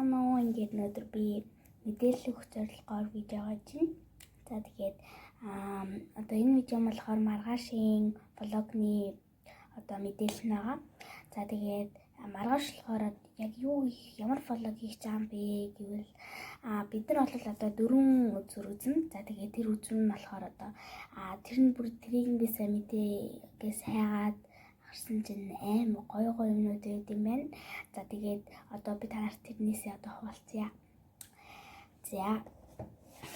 Сайхан уу ингээд өнөөдөр би мэдээлэл өгөх зорилгоор видео гаргаж байна. За тэгээд одоо энэ видео болохоор маргаашийн влогны одоо мэдээлэл байгаа. За тэгээд маргааш болохоор яг ямар влог хийх гэж байгаа юм бэ гэвэл бид нар бол одоо 4 үзүр үзнэ. За тэгээд тэр үзүр нь болохоор одоо тэр нь бүр тэрийг би сайн мэдээгээс хайгаад харсан чинь амар гоё юмнууд байд юм байна. За тэгээд одоо би та нарт тэрнээсээ одоо хуваалцъя. За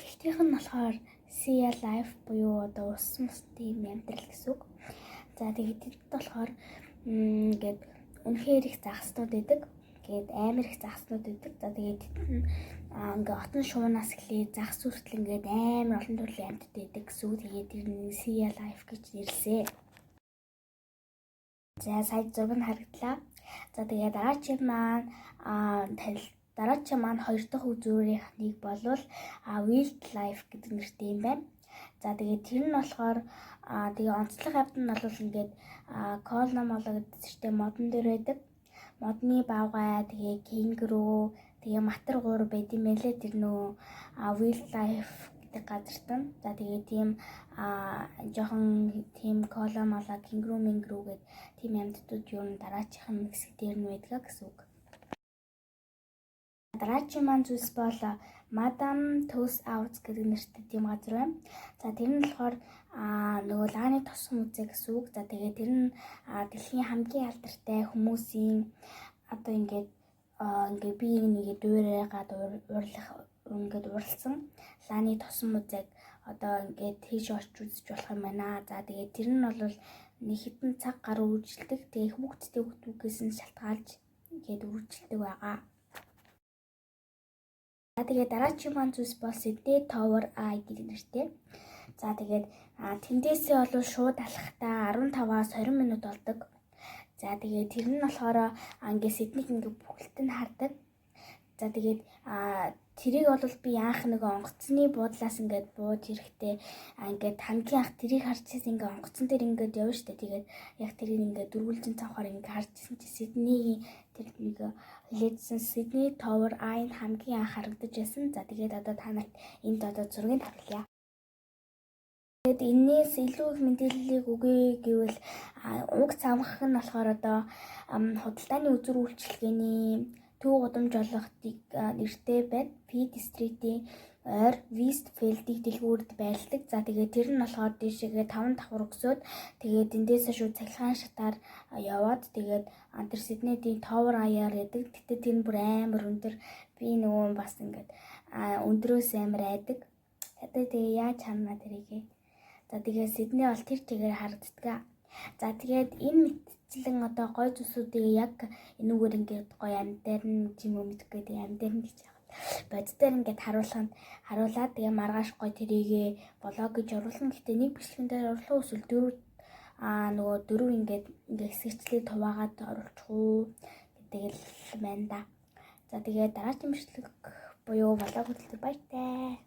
эхнийх нь болохоор Sea Life буюу одоо ус мөсний амьдрал гэсэн үг. За тэгээд тэд болохоор ингээд үнэхээр их загснууд байдаг. Ингээд амар их загснууд байдаг. За тэгээд ингээд отон шуунаас эхлээд загс хүртэл ингээд амар олон төрлийн амьтад байдаг гэсэн үг. Тэгээд тэр нь Sea Life гэж нэрлэсэн. За сая зураг нь харагдлаа. За тэгээд дараачийн маань хоёр дахь үзүүрийнхнийг болвол Wild Life гэдэг нэртэй юм байна. За тэгээд тэр нь болохоор тэгээ онцлог амьтад нь бол ингээд колномоло гэдэг зэрэгтэй модон дээр байдаг. Модны бавгай, тэгээ кенгуру, тэгээ матар гуур байд юм байлээ тэр нөө Wild Life гэдэг газарт нь. За тэгээ тийм жоохон тийм колномоло, кенгуру гэдэг тийм амьтдууд юу н дараачихын хэсэг дээр нь байдаг гэсэн үг. Дараагийн маань зүйлс бол Madam Tussauds гэдэг нэртэй тийм газар байна. За тэр нь болохоор нөгөө лааны тосгон үзээ гэсэн үг. За тэгээд тэр нь дэлхийн хамгийн алдартай хүмүүсийн одоо ингээд би нэгэ дуурайгаад уралсан лааны тосон музейг одоо ингээд тийш орч үзэж болох юм байна. За тэгээд тэр нь бол нэг хэдэн цаг гаруй үргэлжилдэг. Тэгээд хүүхдээс нь шалтгаалж ингээд үргэлжилдэг байгаа. За тэгээд дараагийн маань зүйлс бол Sydney Tower Eye гэдэг нэртэй. За тэгээд тэндээсээ бол шууд алхахдаа 15-аас 20 минут болдог. За тэгээд тэр нь болохоор ингээд Сиднейг ингээд бүхэлд нь хардаг. За тэгээд тэрийг бол би анх нэг онгоцны буудлаас ингээд бууж ирэхдээ ингээд хамгийн анх тэрийг харж ирсэн ингээд онгоцон дээр ингээд явна штэ. Тэгээд яг тэрийг ингээд дөрвөлжин цавхаар ингээд харж ирсэн чи Сиднейгийн тэр нэг хэлээдсэн Sydney Tower Eye хамгийн анх харагдаж байсан. За тэгээд одоо та нарт энд одоо зургийг харуулъя. Тэгээд энэс илүү их мэдээллийг өгье гэвэл уг цамхаг нь болохоор одоо худалдааны үзүр үйлчилгээний төв гудамж олгохыг нэртэй байна. Pitt Street-ийн ойр Westfield-ийг дэлгүүрд байлдаг. За тэгээд тэр нь болохоор дээшээгээ 5 давхар өгсөд тэгээд эндээсээ шууд цахилгаан шатаар яваад тэгээд тэр Sydney-ийн Tower Eye-аар яадаг. Тэгтээ тэр нь бүр амар өндөр. Би нөгөө бас ингээд өндрөөс амар айдаг. Тэгээ яаж харна тэрийгээ. За тэгээд Sydney бол тэр чигээр харагддаг. За тэгээд энэ мэтчлэн одоо гой зүсүүдийг яг энүүгээр ингээд гой амьдаар нь юм уу мэдгүй тэгээд амьдаар нь гэж бодит дээр ингээд харуулаад тэгээ маргааш гой тэрийгээ блог гэж оруулна. Гэхдээ нэг бичлэгэн дээр оруулах эсвэл дөрөв ингээд хэсэгчлээд хуваагаад оруулчих уу гэдэг л байна да. За тэгээд дараагийн бичлэг буюу блог хөтөлбөр баяртай.